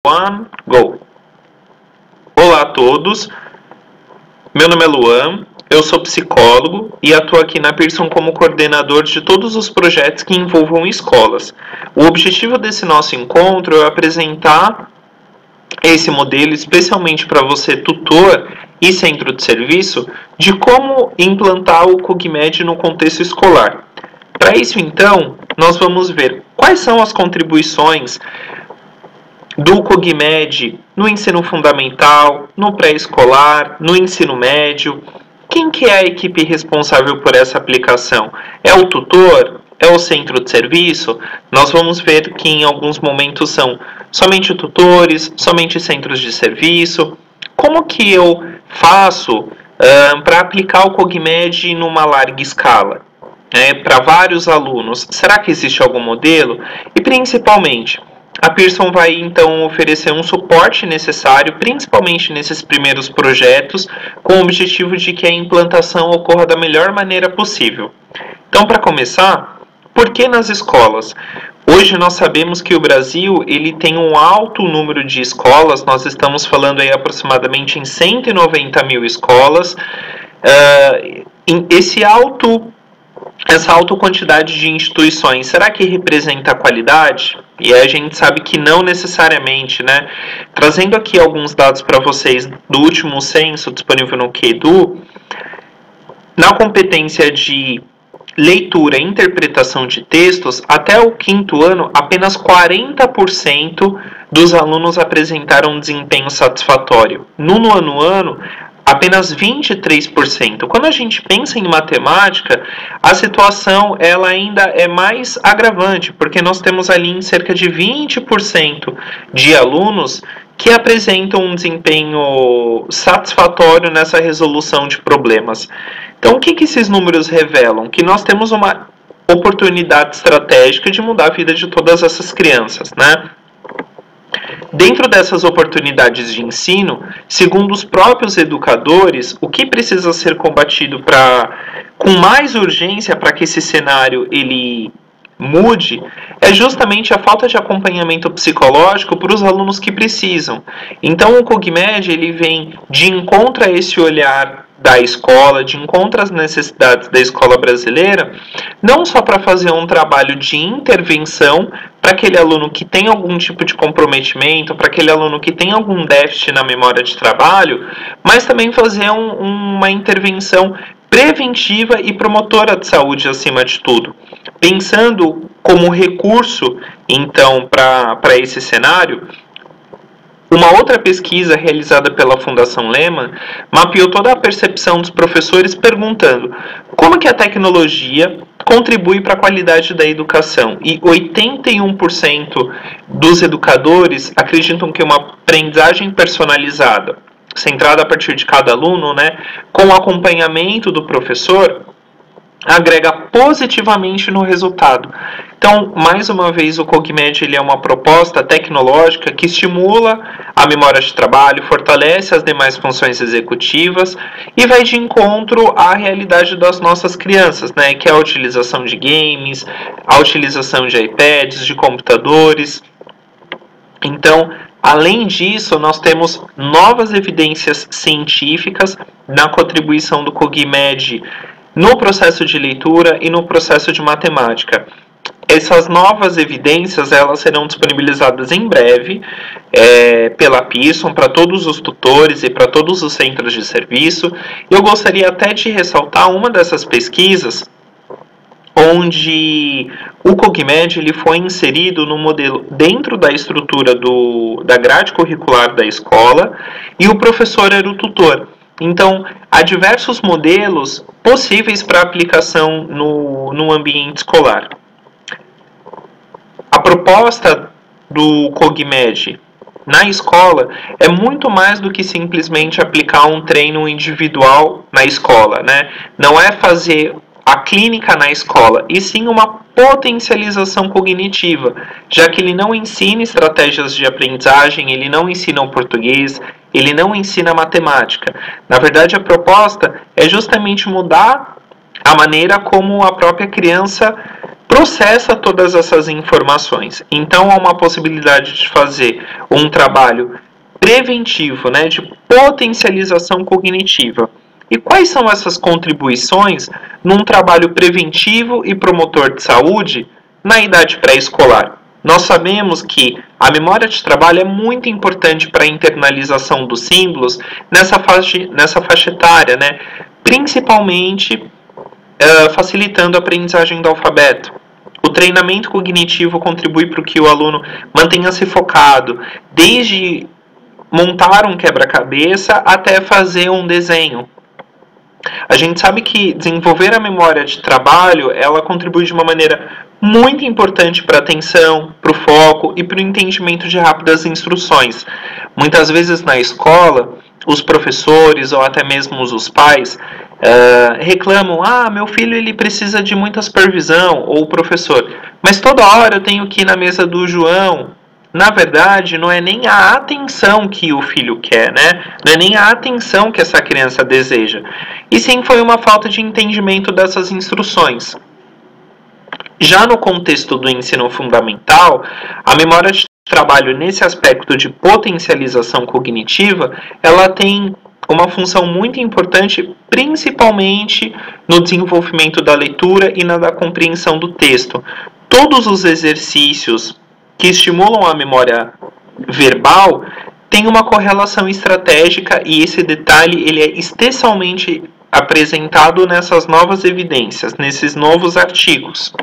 One, go! Olá a todos, meu nome é Luan, eu sou psicólogo e atuo aqui na Pearson como coordenador de todos os projetos que envolvam escolas. O objetivo desse nosso encontro é apresentar esse modelo especialmente para você, tutor e centro de serviço, de como implantar o CogMed no contexto escolar. Para isso, então, nós vamos ver quais são as contribuições do CogMed no ensino fundamental, no pré-escolar, no ensino médio. Quem que é a equipe responsável por essa aplicação? É o tutor? É o centro de serviço? Nós vamos ver que em alguns momentos são somente tutores, somente centros de serviço. Como que eu faço para aplicar o CogMed numa larga escala? Para vários alunos? Será que existe algum modelo? E principalmente, a Pearson vai então oferecer um suporte necessário, principalmente nesses primeiros projetos, com o objetivo de que a implantação ocorra da melhor maneira possível. Então, para começar, por que nas escolas? Hoje nós sabemos que o Brasil ele tem um alto número de escolas, nós estamos falando aí aproximadamente em 190 mil escolas. Essa alta quantidade de instituições, será que representa a qualidade? E a gente sabe que não necessariamente, né? Trazendo aqui alguns dados para vocês do último censo disponível no QEDU, na competência de leitura e interpretação de textos, até o 5º ano, apenas 40% dos alunos apresentaram desempenho satisfatório. No nono ano, apenas 23%. Quando a gente pensa em matemática, a situação ela ainda é mais agravante, porque nós temos ali em cerca de 20% de alunos que apresentam um desempenho satisfatório nessa resolução de problemas. Então, o que esses números revelam? Que nós temos uma oportunidade estratégica de mudar a vida de todas essas crianças, né? Dentro dessas oportunidades de ensino, segundo os próprios educadores, o que precisa ser combatido com mais urgência para que esse cenário ele mude é justamente a falta de acompanhamento psicológico para os alunos que precisam. Então o CogMed ele vem de encontro a esse olhar da escola, de encontro às necessidades da escola brasileira, não só para fazer um trabalho de intervenção para aquele aluno que tem algum tipo de comprometimento, para aquele aluno que tem algum déficit na memória de trabalho, mas também fazer uma intervenção preventiva e promotora de saúde acima de tudo. Pensando como recurso, então, para esse cenário, uma outra pesquisa realizada pela Fundação Lehman mapeou toda a percepção dos professores perguntando como que a tecnologia contribui para a qualidade da educação. E 81% dos educadores acreditam que uma aprendizagem personalizada, centrada a partir de cada aluno, né, com o acompanhamento do professor, agrega positivamente no resultado. Então, mais uma vez, o CogMed ele é uma proposta tecnológica que estimula a memória de trabalho, fortalece as demais funções executivas e vai de encontro à realidade das nossas crianças, né, que é a utilização de games, a utilização de iPads, de computadores. Então, além disso, nós temos novas evidências científicas na contribuição do CogMed no processo de leitura e no processo de matemática. Essas novas evidências elas serão disponibilizadas em breve pela Pearson para todos os tutores e para todos os centros de serviço. Eu gostaria até de ressaltar uma dessas pesquisas onde o CogMed ele foi inserido no modelo dentro da estrutura da grade curricular da escola e o professor era o tutor. Então, há diversos modelos possíveis para aplicação no ambiente escolar. A proposta do CogMed na escola é muito mais do que simplesmente aplicar um treino individual na escola, né? Não é fazer a clínica na escola, e sim uma potencialização cognitiva, já que ele não ensina estratégias de aprendizagem, ele não ensina o português, ele não ensina matemática. Na verdade, a proposta é justamente mudar a maneira como a própria criança processa todas essas informações. Então há uma possibilidade de fazer um trabalho preventivo, né, de potencialização cognitiva. E quais são essas contribuições num trabalho preventivo e promotor de saúde na idade pré-escolar? Nós sabemos que a memória de trabalho é muito importante para a internalização dos símbolos nessa faixa etária, né? Principalmente facilitando a aprendizagem do alfabeto. O treinamento cognitivo contribui para que o aluno mantenha-se focado, desde montar um quebra-cabeça até fazer um desenho. A gente sabe que desenvolver a memória de trabalho, ela contribui de uma maneira muito importante para a atenção, para o foco e para o entendimento de rápidas instruções. Muitas vezes na escola, os professores ou até mesmo os pais reclamam: meu filho ele precisa de muita supervisão, ou o professor, mas toda hora eu tenho que ir na mesa do João. Na verdade, não é nem a atenção que o filho quer, né? Não é nem a atenção que essa criança deseja. E sim, foi uma falta de entendimento dessas instruções. Já no contexto do ensino fundamental, a memória de trabalho nesse aspecto de potencialização cognitiva, ela tem uma função muito importante, principalmente no desenvolvimento da leitura e da compreensão do texto. Todos os exercícios que estimulam a memória verbal têm uma correlação estratégica, e esse detalhe ele é especialmente apresentado nessas novas evidências, nesses novos artigos.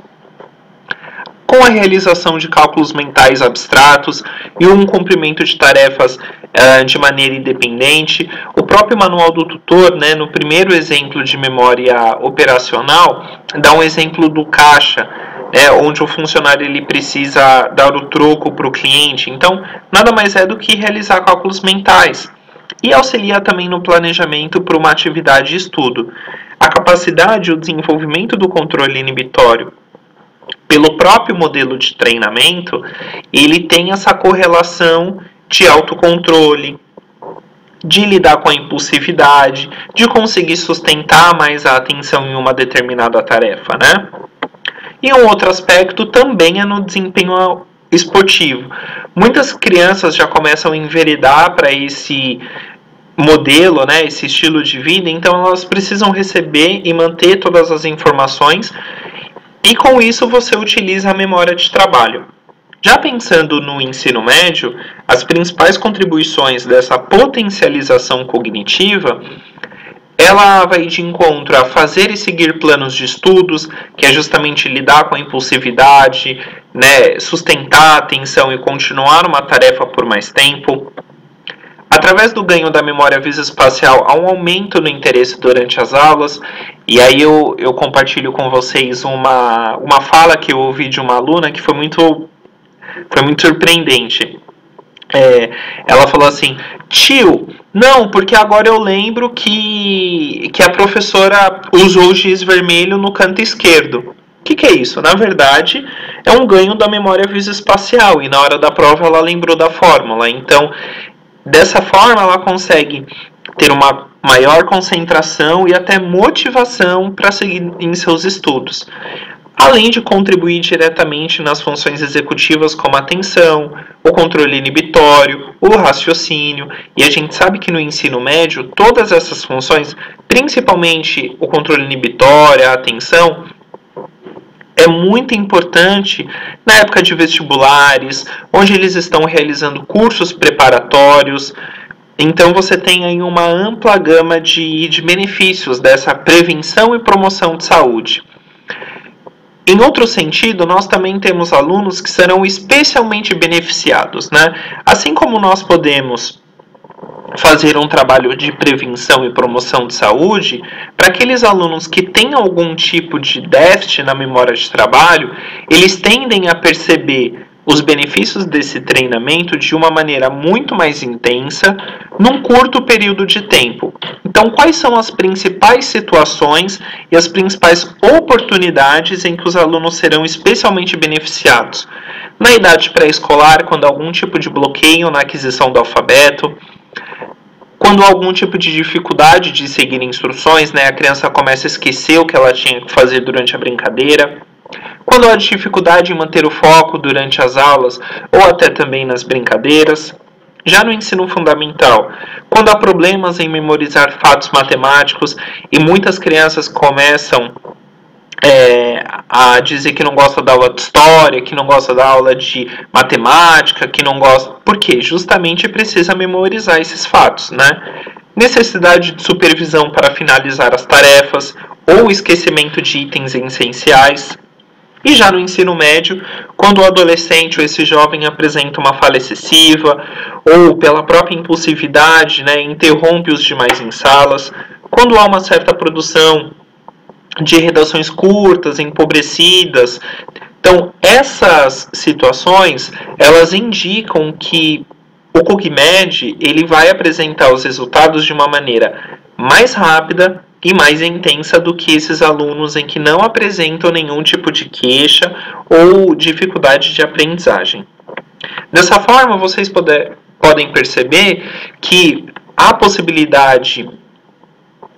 Com a realização de cálculos mentais abstratos e um cumprimento de tarefas de maneira independente, o próprio manual do tutor, né, no primeiro exemplo de memória operacional, dá um exemplo do caixa, onde o funcionário ele precisa dar o troco para o cliente. Então, nada mais é do que realizar cálculos mentais. E auxilia também no planejamento para uma atividade de estudo. A capacidade e o desenvolvimento do controle inibitório pelo próprio modelo de treinamento, ele tem essa correlação de autocontrole, de lidar com a impulsividade, de conseguir sustentar mais a atenção em uma determinada tarefa, né? E um outro aspecto também é no desempenho esportivo. Muitas crianças já começam a enveredar para esse modelo, né, esse estilo de vida, então elas precisam receber e manter todas as informações, e com isso você utiliza a memória de trabalho. Já pensando no ensino médio, as principais contribuições dessa potencialização cognitiva, ela vai de encontro a fazer e seguir planos de estudos, que é justamente lidar com a impulsividade, né, sustentar a atenção e continuar uma tarefa por mais tempo. Através do ganho da memória visoespacial, há um aumento no interesse durante as aulas, e aí eu compartilho com vocês uma fala que eu ouvi de uma aluna que foi muito surpreendente. Ela falou assim: tio, não, porque agora eu lembro que a professora usou o giz vermelho no canto esquerdo. O que é isso? Na verdade, é um ganho da memória visoespacial, e na hora da prova ela lembrou da fórmula. Então, dessa forma, ela consegue ter uma maior concentração e até motivação para seguir em seus estudos, além de contribuir diretamente nas funções executivas como a atenção, o controle inibitório, o raciocínio. E a gente sabe que no ensino médio, todas essas funções, principalmente o controle inibitório, a atenção, é muito importante na época de vestibulares, onde eles estão realizando cursos preparatórios. Então você tem aí uma ampla gama de benefícios dessa prevenção e promoção de saúde. Em outro sentido, nós também temos alunos que serão especialmente beneficiados, né? Assim como nós podemos fazer um trabalho de prevenção e promoção de saúde, para aqueles alunos que têm algum tipo de déficit na memória de trabalho, eles tendem a perceber os benefícios desse treinamento de uma maneira muito mais intensa, num curto período de tempo. Então, quais são as principais situações e as principais oportunidades em que os alunos serão especialmente beneficiados? Na idade pré-escolar, quando há algum tipo de bloqueio na aquisição do alfabeto, quando há algum tipo de dificuldade de seguir instruções, né, a criança começa a esquecer o que ela tinha que fazer durante a brincadeira. quando há dificuldade em manter o foco durante as aulas ou até também nas brincadeiras. Já no ensino fundamental, quando há problemas em memorizar fatos matemáticos e muitas crianças começam a dizer que não gosta da aula de história, que não gosta da aula de matemática, que não gosta. Por quê? Justamente precisa memorizar esses fatos, né? Necessidade de supervisão para finalizar as tarefas ou esquecimento de itens essenciais. E já no ensino médio, quando o adolescente ou esse jovem apresenta uma falha excessiva ou pela própria impulsividade, né, interrompe os demais em salas, quando há uma certa produção de redações curtas, empobrecidas. Então, essas situações, elas indicam que o CogMed, ele vai apresentar os resultados de uma maneira mais rápida e mais intensa do que esses alunos em que não apresentam nenhum tipo de queixa ou dificuldade de aprendizagem. Dessa forma, vocês podem perceber que a possibilidade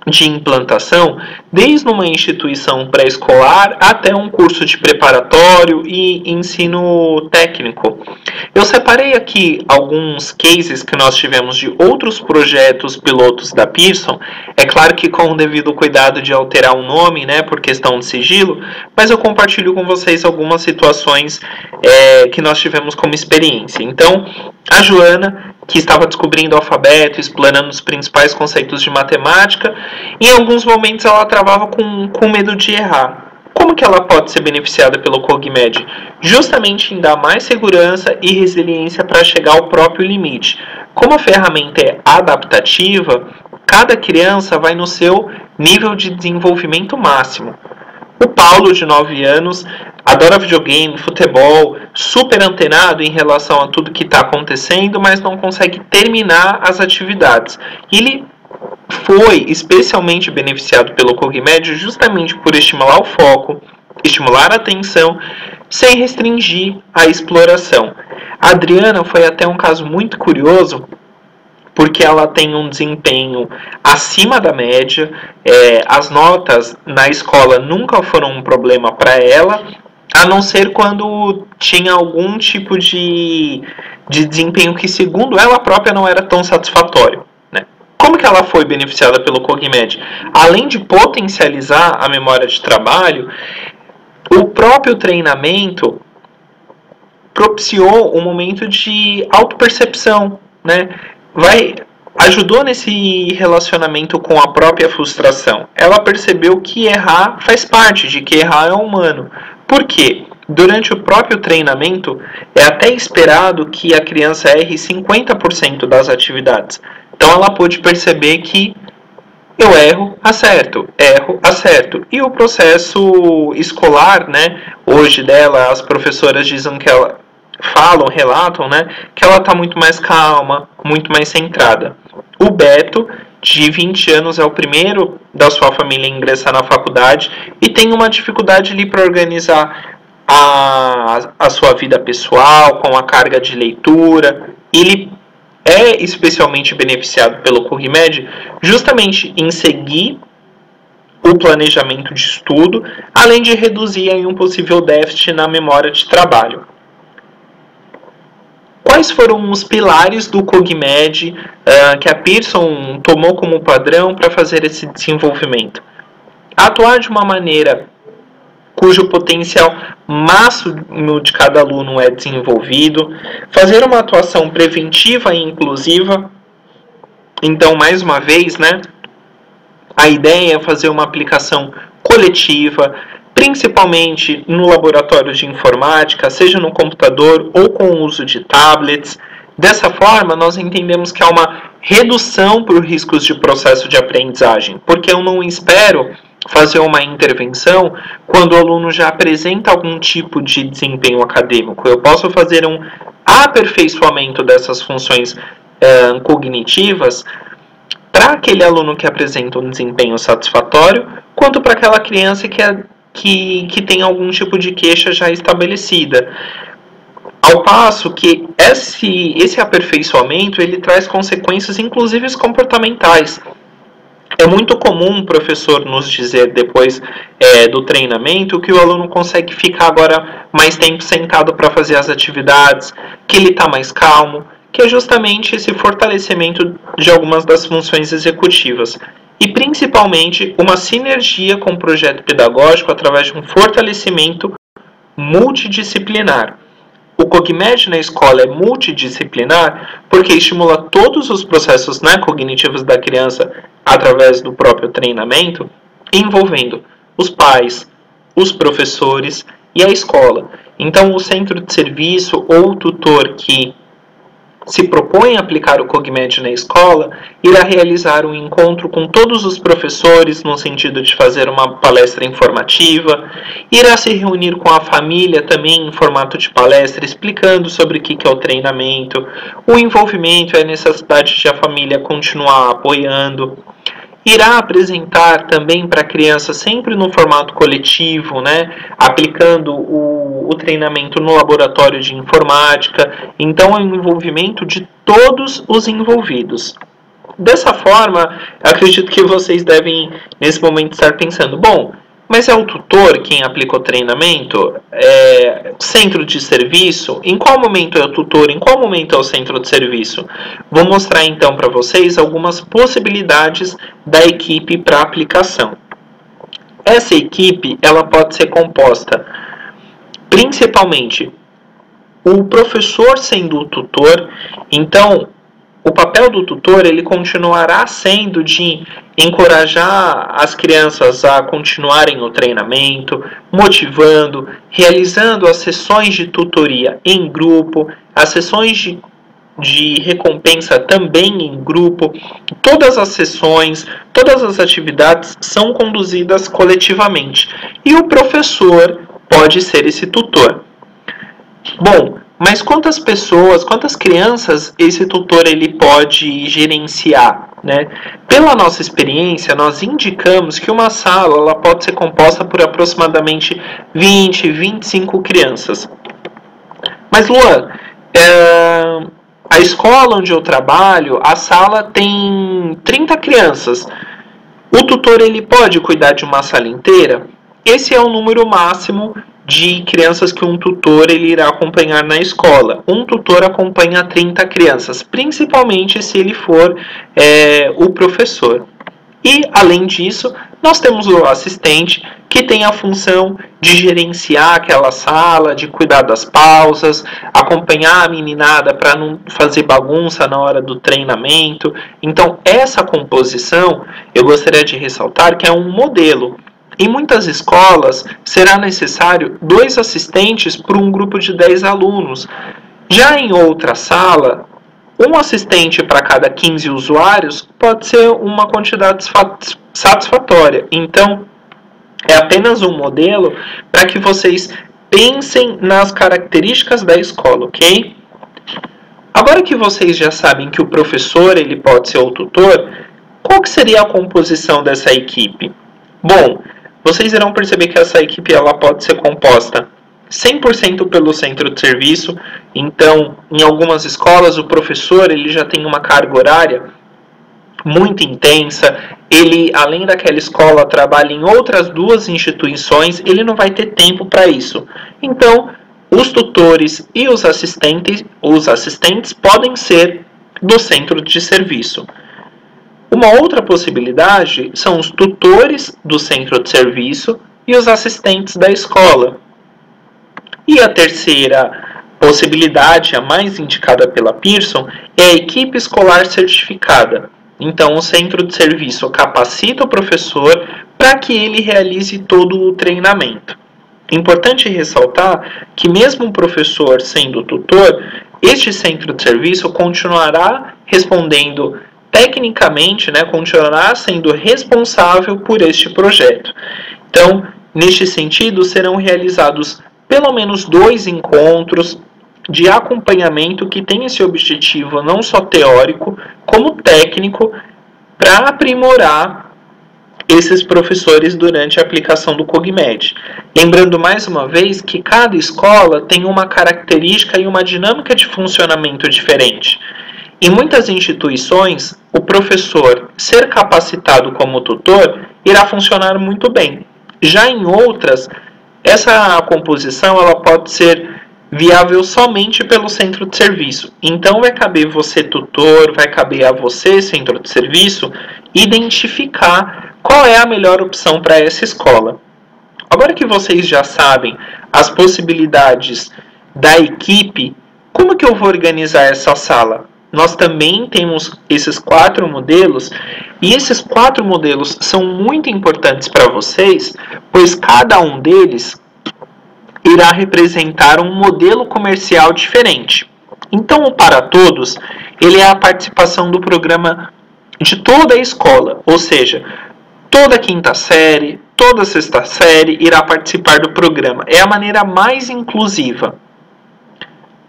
de implantação, desde uma instituição pré-escolar até um curso de preparatório e ensino técnico. Eu separei aqui alguns cases que nós tivemos de outros projetos pilotos da Pearson, é claro que com o devido cuidado de alterar o nome, né, por questão de sigilo, mas eu compartilho com vocês algumas situações que nós tivemos como experiência. Então, a Joana, que estava descobrindo o alfabeto, explanando os principais conceitos de matemática, em alguns momentos ela travava com medo de errar. Como que ela pode ser beneficiada pelo CogMed? Justamente em dar mais segurança e resiliência para chegar ao próprio limite. Como a ferramenta é adaptativa, cada criança vai no seu nível de desenvolvimento máximo. O Paulo, de 9 anos, adora videogame, futebol, super antenado em relação a tudo que está acontecendo, mas não consegue terminar as atividades. Ele foi especialmente beneficiado pelo CogMed justamente por estimular o foco, estimular a atenção, sem restringir a exploração. A Adriana foi até um caso muito curioso, porque ela tem um desempenho acima da média, as notas na escola nunca foram um problema para ela, a não ser quando tinha algum tipo de desempenho que, segundo ela própria, não era tão satisfatório. Né? Como que ela foi beneficiada pelo CogMed? Além de potencializar a memória de trabalho, o próprio treinamento propiciou um momento de autopercepção, né? Ajudou nesse relacionamento com a própria frustração. Ela percebeu que errar faz parte, de que errar é humano. Por quê? Durante o próprio treinamento, é até esperado que a criança erre 50% das atividades. Então ela pôde perceber que eu erro, acerto. E o processo escolar, né? Hoje dela, as professoras dizem que ela relatam, né, que ela está muito mais calma, muito mais centrada. O Beto, de 20 anos, é o primeiro da sua família a ingressar na faculdade e tem uma dificuldade ali para organizar a sua vida pessoal, com a carga de leitura. Ele é especialmente beneficiado pelo CogMed justamente em seguir o planejamento de estudo, além de reduzir aí um possível déficit na memória de trabalho. Quais foram os pilares do CogMed que a Pearson tomou como padrão para fazer esse desenvolvimento? Atuar de uma maneira cujo potencial máximo de cada aluno é desenvolvido, fazer uma atuação preventiva e inclusiva. Então, mais uma vez, né, a ideia é fazer uma aplicação coletiva, principalmente no laboratório de informática, seja no computador ou com o uso de tablets. Dessa forma, nós entendemos que há uma redução por riscos de processo de aprendizagem, porque eu não espero fazer uma intervenção quando o aluno já apresenta algum tipo de desempenho acadêmico. Eu posso fazer um aperfeiçoamento dessas funções cognitivas para aquele aluno que apresenta um desempenho satisfatório, quanto para aquela criança que tem algum tipo de queixa já estabelecida. Ao passo que esse aperfeiçoamento ele traz consequências inclusive comportamentais. É muito comum o professor nos dizer depois do treinamento que o aluno consegue ficar agora mais tempo sentado para fazer as atividades, que ele está mais calmo, que é justamente esse fortalecimento de algumas das funções executivas. E principalmente uma sinergia com o projeto pedagógico através de um fortalecimento multidisciplinar. O CogMed na escola é multidisciplinar porque estimula todos os processos, né, cognitivos da criança através do próprio treinamento, envolvendo os pais, os professores e a escola. Então, o centro de serviço ou o tutor que se propõe a aplicar o CogMed na escola, irá realizar um encontro com todos os professores no sentido de fazer uma palestra informativa, irá se reunir com a família também em formato de palestra, explicando sobre o que é o treinamento, o envolvimento e a necessidade de a família continuar apoiando. Irá apresentar também para a criança sempre no formato coletivo, né, aplicando o treinamento no laboratório de informática. Então é um envolvimento de todos os envolvidos. Dessa forma, acredito que vocês devem nesse momento estar pensando, bom, mas é o tutor quem aplica o treinamento? Centro de serviço? Em qual momento é o tutor? Em qual momento é o centro de serviço? Vou mostrar então para vocês algumas possibilidades da equipe para aplicação. Essa equipe ela pode ser composta principalmente o professor sendo o tutor. Então, o papel do tutor ele continuará sendo de encorajar as crianças a continuarem o treinamento, motivando, realizando as sessões de tutoria em grupo, as sessões de recompensa também em grupo. Todas as sessões, todas as atividades são conduzidas coletivamente e o professor pode ser esse tutor. Bom, mas quantas pessoas, quantas crianças esse tutor ele pode gerenciar, né? Pela nossa experiência, nós indicamos que uma sala ela pode ser composta por aproximadamente 20, 25 crianças. Mas, Luan, a escola onde eu trabalho, a sala tem 30 crianças. O tutor ele pode cuidar de uma sala inteira? Esse é o número máximo de crianças que um tutor ele irá acompanhar na escola. Um tutor acompanha 30 crianças, principalmente se ele for o professor. E, além disso, nós temos o assistente, que tem a função de gerenciar aquela sala, de cuidar das pausas, acompanhar a meninada para não fazer bagunça na hora do treinamento. Então, essa composição, eu gostaria de ressaltar que é um modelo. Em muitas escolas, será necessário 2 assistentes por um grupo de 10 alunos. Já em outra sala, um assistente para cada 15 usuários pode ser uma quantidade satisfatória. Então, é apenas um modelo para que vocês pensem nas características da escola, ok? Agora que vocês já sabem que o professor ele pode ser o tutor, qual que seria a composição dessa equipe? Bom, vocês irão perceber que essa equipe ela pode ser composta 100% pelo centro de serviço. Então, em algumas escolas, o professor ele já tem uma carga horária muito intensa. Ele, além daquela escola, trabalha em outras 2 instituições. Ele não vai ter tempo para isso. Então, os tutores e os assistentes podem ser do centro de serviço. Uma outra possibilidade são os tutores do centro de serviço e os assistentes da escola. E a terceira possibilidade, a mais indicada pela Pearson, é a equipe escolar certificada. Então, o centro de serviço capacita o professor para que ele realize todo o treinamento. Importante ressaltar que mesmo o professor sendo tutor, este centro de serviço continuará respondendo tecnicamente, né, continuará sendo responsável por este projeto. Então, neste sentido, serão realizados pelo menos 2 encontros de acompanhamento que tem esse objetivo não só teórico, como técnico, para aprimorar esses professores durante a aplicação do CogMed. Lembrando mais uma vez que cada escola tem uma característica e uma dinâmica de funcionamento diferente. Em muitas instituições, o professor ser capacitado como tutor irá funcionar muito bem. Já em outras, essa composição ela pode ser viável somente pelo centro de serviço. Então vai caber você, tutor, vai caber a você, centro de serviço, identificar qual é a melhor opção para essa escola. Agora que vocês já sabem as possibilidades da equipe, como que eu vou organizar essa sala? Nós também temos esses 4 modelos, e esses 4 modelos são muito importantes para vocês, pois cada um deles irá representar um modelo comercial diferente. Então, o Para Todos, ele é a participação do programa de toda a escola, ou seja, toda a quinta série, toda a sexta série irá participar do programa. É a maneira mais inclusiva.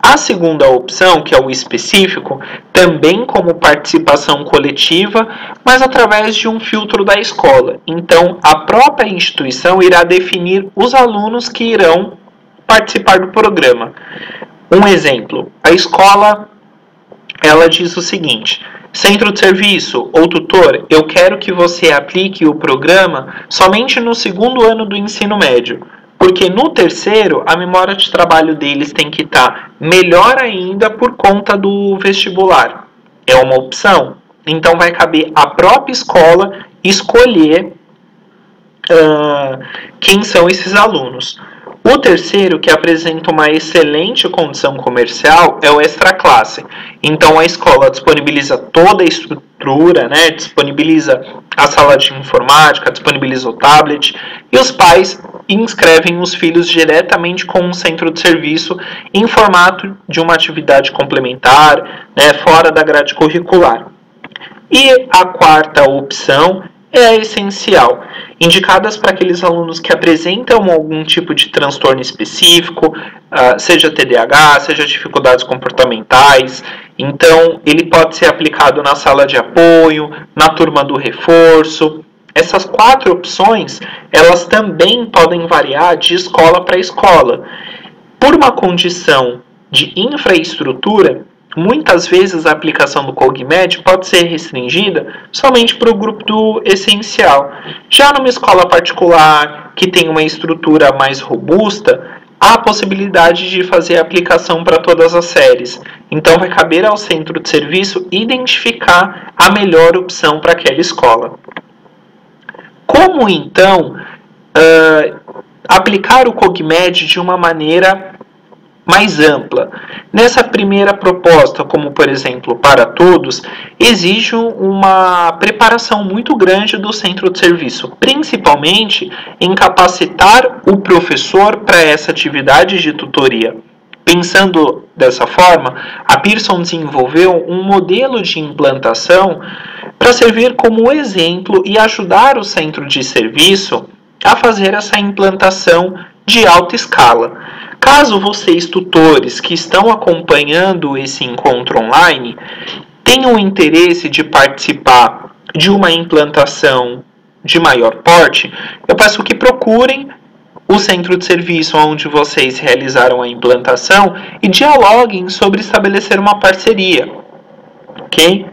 A segunda opção, que é o específico, também como participação coletiva, mas através de um filtro da escola. Então, a própria instituição irá definir os alunos que irão participar do programa. Um exemplo, a escola, ela diz o seguinte: centro de serviço ou tutor, eu quero que você aplique o programa somente no segundo ano do ensino médio, porque no terceiro a memória de trabalho deles tem que estar melhor ainda por conta do vestibular. É uma opção. Então vai caber à própria escola escolher quem são esses alunos. O terceiro, que apresenta uma excelente condição comercial, é o extra classe. Então a escola disponibiliza toda a estrutura, né? Disponibiliza a sala de informática, disponibiliza o tablet, e os pais inscrevem os filhos diretamente com um centro de serviço em formato de uma atividade complementar, né? Fora da grade curricular. E a quarta opção é a essencial, indicadas para aqueles alunos que apresentam algum tipo de transtorno específico, seja TDAH, seja dificuldades comportamentais. Então, ele pode ser aplicado na sala de apoio, na turma do reforço. Essas 4 opções, elas também podem variar de escola para escola. Por uma condição de infraestrutura, muitas vezes a aplicação do COGMED pode ser restringida somente para o grupo do essencial. Já numa escola particular, que tem uma estrutura mais robusta, há a possibilidade de fazer a aplicação para todas as séries. Então vai caber ao centro de serviço identificar a melhor opção para aquela escola. Como então aplicar o COGMED de uma maneira mais ampla? Nessa primeira proposta, como por exemplo Para Todos, exige uma preparação muito grande do centro de serviço, principalmente em capacitar o professor para essa atividade de tutoria. Pensando dessa forma, a Pearson desenvolveu um modelo de implantação para servir como exemplo e ajudar o centro de serviço a fazer essa implantação de alta escala. Caso vocês, tutores, que estão acompanhando esse encontro online, tenham interesse de participar de uma implantação de maior porte, eu peço que procurem o centro de serviço onde vocês realizaram a implantação e dialoguem sobre estabelecer uma parceria, ok?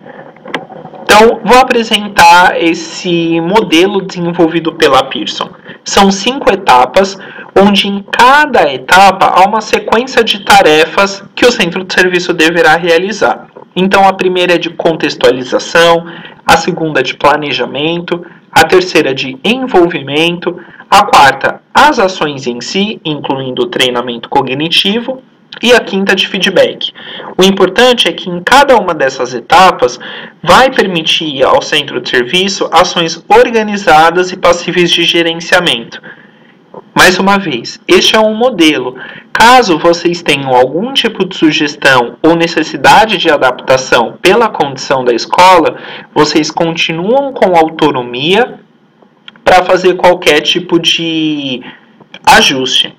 Então, vou apresentar esse modelo desenvolvido pela Pearson. São 5 etapas, onde em cada etapa há uma sequência de tarefas que o centro de serviço deverá realizar. Então, a primeira é de contextualização, a segunda de planejamento, a terceira de envolvimento, a quarta, as ações em si, incluindo o treinamento cognitivo, e a quinta de feedback. O importante é que em cada uma dessas etapas vai permitir ao centro de serviço ações organizadas e passíveis de gerenciamento. Mais uma vez, este é um modelo. Caso vocês tenham algum tipo de sugestão ou necessidade de adaptação pela condição da escola, vocês continuam com autonomia para fazer qualquer tipo de ajuste.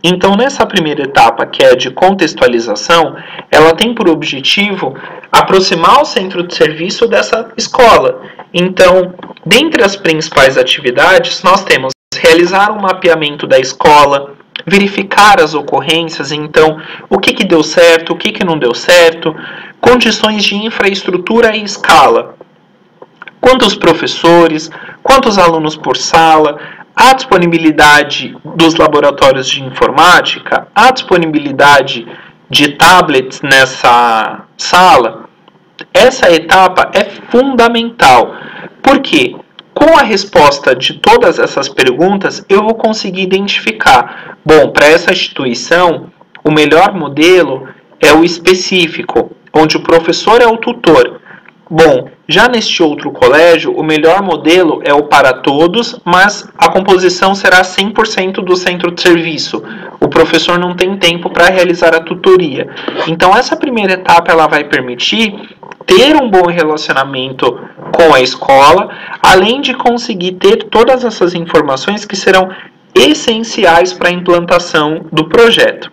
Então, nessa primeira etapa, que é de contextualização, ela tem por objetivo aproximar o centro de serviço dessa escola. Então, dentre as principais atividades, nós temos realizar um mapeamento da escola, verificar as ocorrências, então, o que deu certo, o que não deu certo, condições de infraestrutura e escala, quantos professores, quantos alunos por sala, a disponibilidade dos laboratórios de informática, a disponibilidade de tablets nessa sala. Essa etapa é fundamental. Por quê? Com a resposta de todas essas perguntas, eu vou conseguir identificar, bom, para essa instituição, o melhor modelo é o específico, onde o professor é o tutor. Bom, já neste outro colégio, o melhor modelo é o para todos, mas a composição será 100% do centro de serviço. O professor não tem tempo para realizar a tutoria. Então, essa primeira etapa ela vai permitir ter um bom relacionamento com a escola, além de conseguir ter todas essas informações que serão essenciais para a implantação do projeto.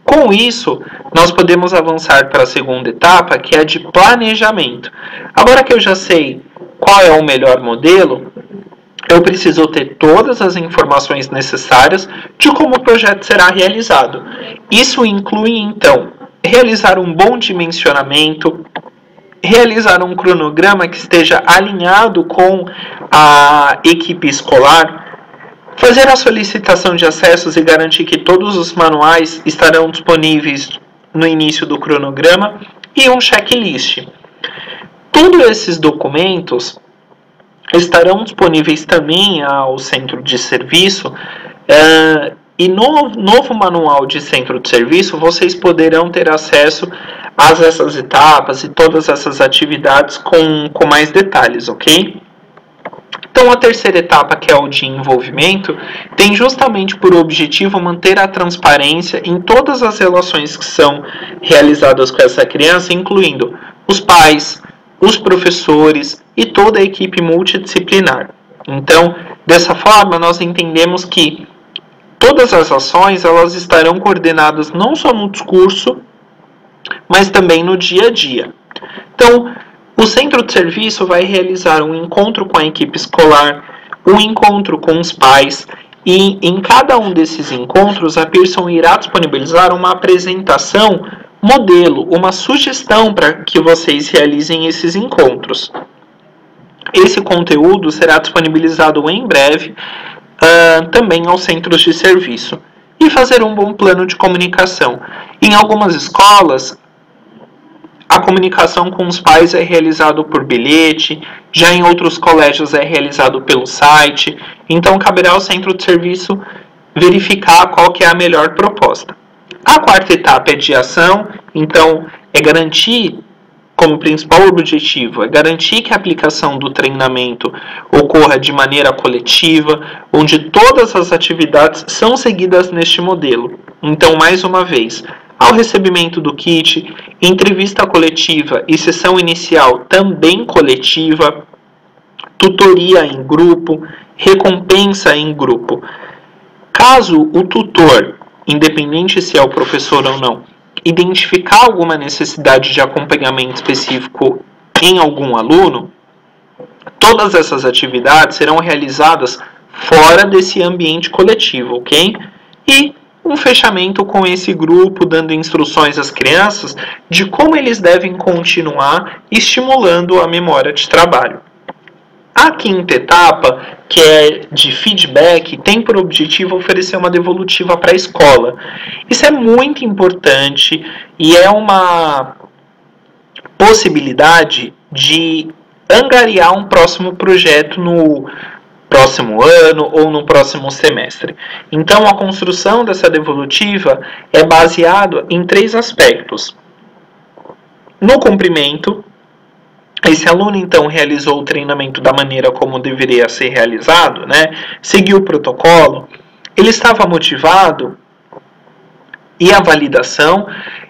Com isso, nós podemos avançar para a segunda etapa, que é a de planejamento. Agora que eu já sei qual é o melhor modelo, eu preciso ter todas as informações necessárias de como o projeto será realizado. Isso inclui, então, realizar um bom dimensionamento, realizar um cronograma que esteja alinhado com a equipe escolar, fazer a solicitação de acessos e garantir que todos os manuais estarão disponíveis no início do cronograma e um checklist. Todos esses documentos estarão disponíveis também ao centro de serviço e no novo manual de centro de serviço vocês poderão ter acesso a essas etapas e todas essas atividades com mais detalhes, ok? Então, a terceira etapa, que é o de envolvimento, tem justamente por objetivo manter a transparência em todas as relações que são realizadas com essa criança, incluindo os pais, os professores e toda a equipe multidisciplinar. Então, dessa forma, nós entendemos que todas as ações elas estarão coordenadas não só no discurso, mas também no dia a dia. Então, o centro de serviço vai realizar um encontro com a equipe escolar, um encontro com os pais, e em cada um desses encontros a Pearson irá disponibilizar uma apresentação modelo, uma sugestão para que vocês realizem esses encontros. Esse conteúdo será disponibilizado em breve também aos centros de serviço. E fazer um bom plano de comunicação. Em algumas escolas, a comunicação com os pais é realizado por bilhete, já em outros colégios é realizado pelo site, então caberá ao centro de serviço verificar qual que é a melhor proposta. A quarta etapa é de ação, então é garantir, como principal objetivo, é garantir que a aplicação do treinamento ocorra de maneira coletiva, onde todas as atividades são seguidas neste modelo. Então, mais uma vez, ao recebimento do kit, entrevista coletiva e sessão inicial também coletiva, tutoria em grupo, recompensa em grupo. Caso o tutor, independente se é o professor ou não, identificar alguma necessidade de acompanhamento específico em algum aluno, todas essas atividades serão realizadas fora desse ambiente coletivo, ok? E um fechamento com esse grupo, dando instruções às crianças de como eles devem continuar estimulando a memória de trabalho. A quinta etapa, que é de feedback, tem por objetivo oferecer uma devolutiva para a escola. Isso é muito importante e é uma possibilidade de angariar um próximo projeto no próximo ano ou no próximo semestre. Então, a construção dessa devolutiva é baseada em 3 aspectos. No cumprimento, esse aluno, então, realizou o treinamento da maneira como deveria ser realizado, né? Seguiu o protocolo, ele estava motivado, e a validação,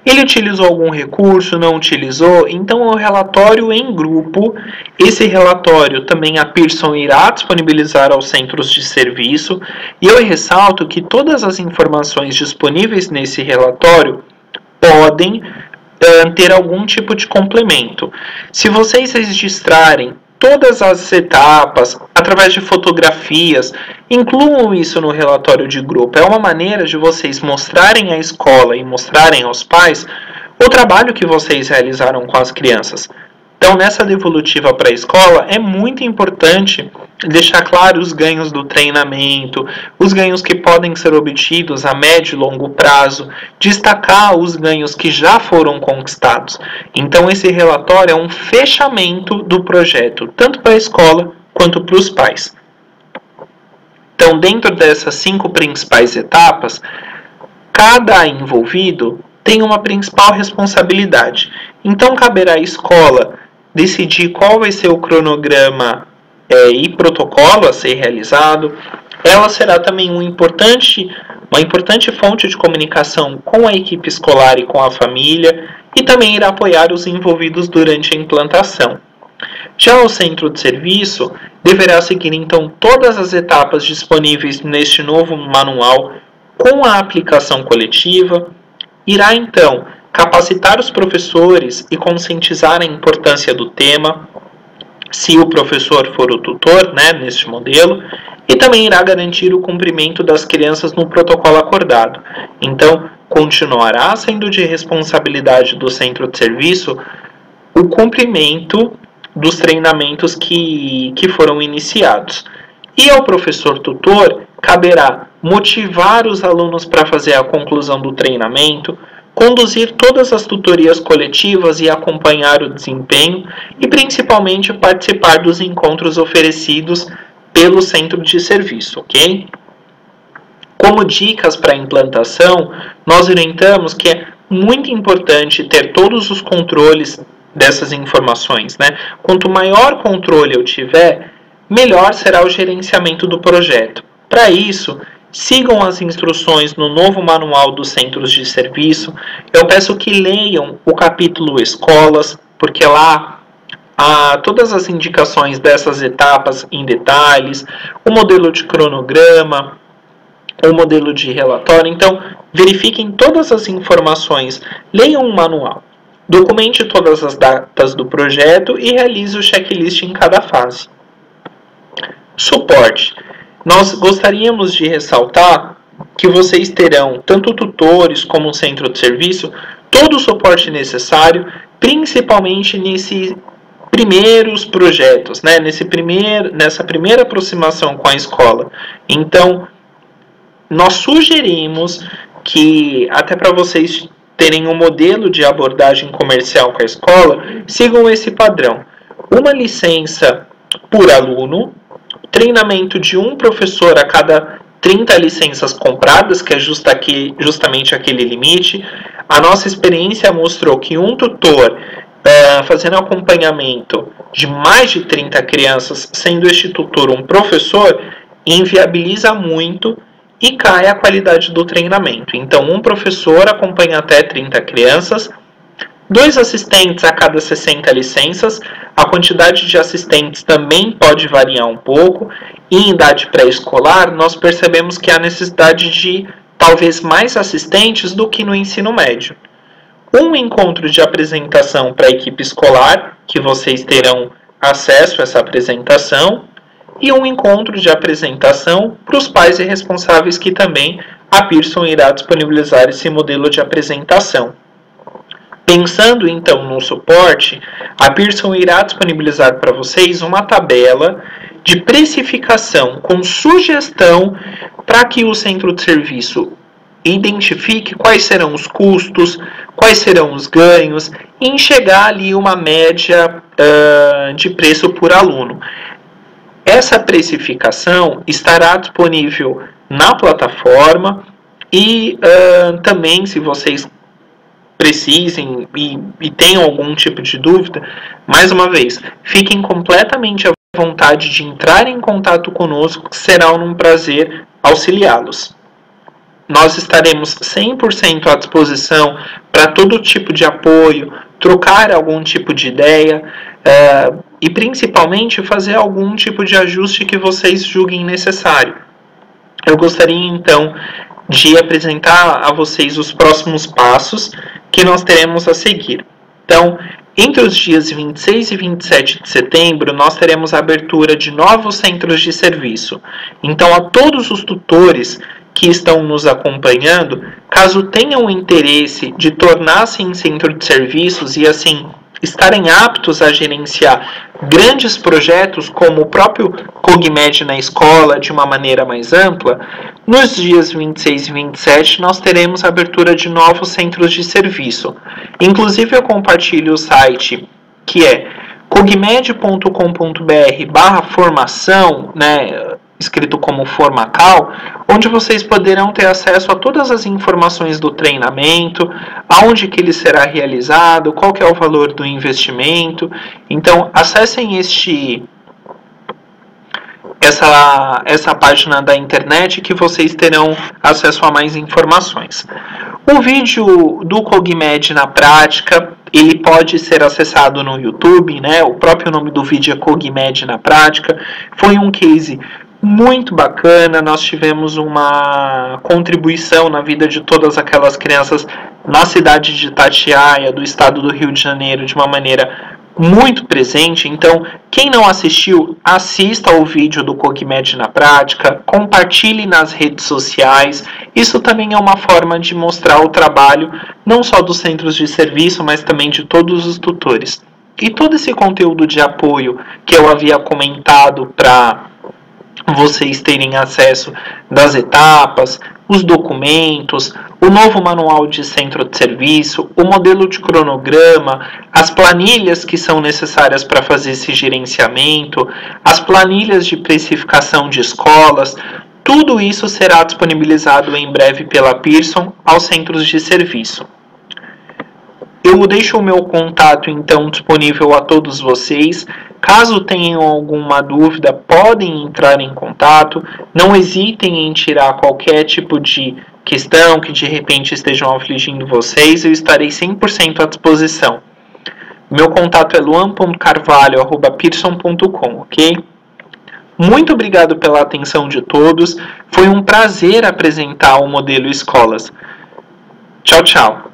ele utilizou algum recurso, não utilizou, então o relatório em grupo, esse relatório também a Pearson irá disponibilizar aos centros de serviço, e eu ressalto que todas as informações disponíveis nesse relatório podem ter algum tipo de complemento. Se vocês registrarem todas as etapas, através de fotografias. Incluam isso no relatório de grupo. É uma maneira de vocês mostrarem à escola e mostrarem aos pais o trabalho que vocês realizaram com as crianças. Então, nessa devolutiva para a escola, é muito importante deixar claro os ganhos do treinamento, os ganhos que podem ser obtidos a médio e longo prazo, destacar os ganhos que já foram conquistados. Então, esse relatório é um fechamento do projeto, tanto para a escola quanto para os pais. Então, dentro dessas 5 principais etapas, cada envolvido tem uma principal responsabilidade. Então, caberá à escola decidir qual vai ser o cronograma e protocolo a ser realizado. Ela será também uma importante fonte de comunicação com a equipe escolar e com a família, e também irá apoiar os envolvidos durante a implantação. Já o centro de serviço deverá seguir então todas as etapas disponíveis neste novo manual com a aplicação coletiva, irá então capacitar os professores e conscientizar a importância do tema, se o professor for o tutor, neste modelo, e também irá garantir o cumprimento das crianças no protocolo acordado. Então, continuará sendo de responsabilidade do centro de serviço o cumprimento dos treinamentos que foram iniciados. E ao professor tutor, caberá motivar os alunos para fazer a conclusão do treinamento, conduzir todas as tutorias coletivas e acompanhar o desempenho, e principalmente participar dos encontros oferecidos pelo centro de serviço, ok? Como dicas para a implantação, nós orientamos que é muito importante ter todos os controles dessas informações, Quanto maior controle eu tiver, melhor será o gerenciamento do projeto. Para isso, sigam as instruções no novo manual dos centros de serviço. Eu peço que leiam o capítulo Escolas, porque lá há todas as indicações dessas etapas em detalhes, o modelo de cronograma, o modelo de relatório. Então, verifiquem todas as informações, leiam o manual, documente todas as datas do projeto e realize o checklist em cada fase. Suporte. Nós gostaríamos de ressaltar que vocês terão, tanto tutores como o centro de serviço, todo o suporte necessário, principalmente nesses primeiros projetos, nessa primeira aproximação com a escola. Então, nós sugerimos que, até para vocês terem um modelo de abordagem comercial com a escola, sigam esse padrão. Uma licença por aluno, treinamento de um professor a cada 30 licenças compradas, que é justamente aquele limite. A nossa experiência mostrou que um tutor fazendo acompanhamento de mais de 30 crianças, sendo este tutor um professor, inviabiliza muito e cai a qualidade do treinamento. Então, um professor acompanha até 30 crianças, 2 assistentes a cada 60 licenças. A quantidade de assistentes também pode variar um pouco. E em idade pré-escolar, nós percebemos que há necessidade de talvez mais assistentes do que no ensino médio. Um encontro de apresentação para a equipe escolar, que vocês terão acesso a essa apresentação, e um encontro de apresentação para os pais e responsáveis, que também a Pearson irá disponibilizar esse modelo de apresentação. Pensando então no suporte, a Pearson irá disponibilizar para vocês uma tabela de precificação com sugestão para que o centro de serviço identifique quais serão os custos, quais serão os ganhos, e enxergar ali uma média de preço por aluno. Essa precificação estará disponível na plataforma e também, se vocês precisem e tenham algum tipo de dúvida, mais uma vez, fiquem completamente à vontade de entrar em contato conosco, que será um prazer auxiliá-los. Nós estaremos 100% à disposição para todo tipo de apoio, trocar algum tipo de ideia e principalmente fazer algum tipo de ajuste que vocês julguem necessário. Eu gostaria então de apresentar a vocês os próximos passos que nós teremos a seguir. Então, Entre os dias 26 e 27 de setembro, nós teremos a abertura de novos centros de serviço. Então, a todos os tutores que estão nos acompanhando, caso tenham interesse de tornar-se em centro de serviços e assim estarem aptos a gerenciar grandes projetos como o próprio CogMed na escola de uma maneira mais ampla, nos dias 26 e 27 nós teremos a abertura de novos centros de serviço. Inclusive eu compartilho o site que é cogmed.com.br/formação, né, escrito como Formacal, onde vocês poderão ter acesso a todas as informações do treinamento, aonde que ele será realizado, qual que é o valor do investimento. Então, acessem essa página da internet que vocês terão acesso a mais informações. O vídeo do CogMed na prática, ele pode ser acessado no YouTube, né? O próprio nome do vídeo é CogMed na prática. Foi um case muito bacana, nós tivemos uma contribuição na vida de todas aquelas crianças na cidade de Itatiaia, do estado do Rio de Janeiro, de uma maneira muito presente. Então, quem não assistiu, assista ao vídeo do CogMed na prática, compartilhe nas redes sociais. Isso também é uma forma de mostrar o trabalho, não só dos centros de serviço, mas também de todos os tutores. E todo esse conteúdo de apoio que eu havia comentado para vocês terem acesso das etapas, os documentos, o novo manual de centro de serviço, o modelo de cronograma, as planilhas que são necessárias para fazer esse gerenciamento, as planilhas de precificação de escolas, tudo isso será disponibilizado em breve pela Pearson aos centros de serviço. Eu deixo o meu contato então disponível a todos vocês. Caso tenham alguma dúvida, podem entrar em contato. Não hesitem em tirar qualquer tipo de questão que de repente estejam afligindo vocês. Eu estarei 100% à disposição. Meu contato é luan.carvalho@pearson.com, ok? Muito obrigado pela atenção de todos. Foi um prazer apresentar o modelo Escolas. Tchau, tchau.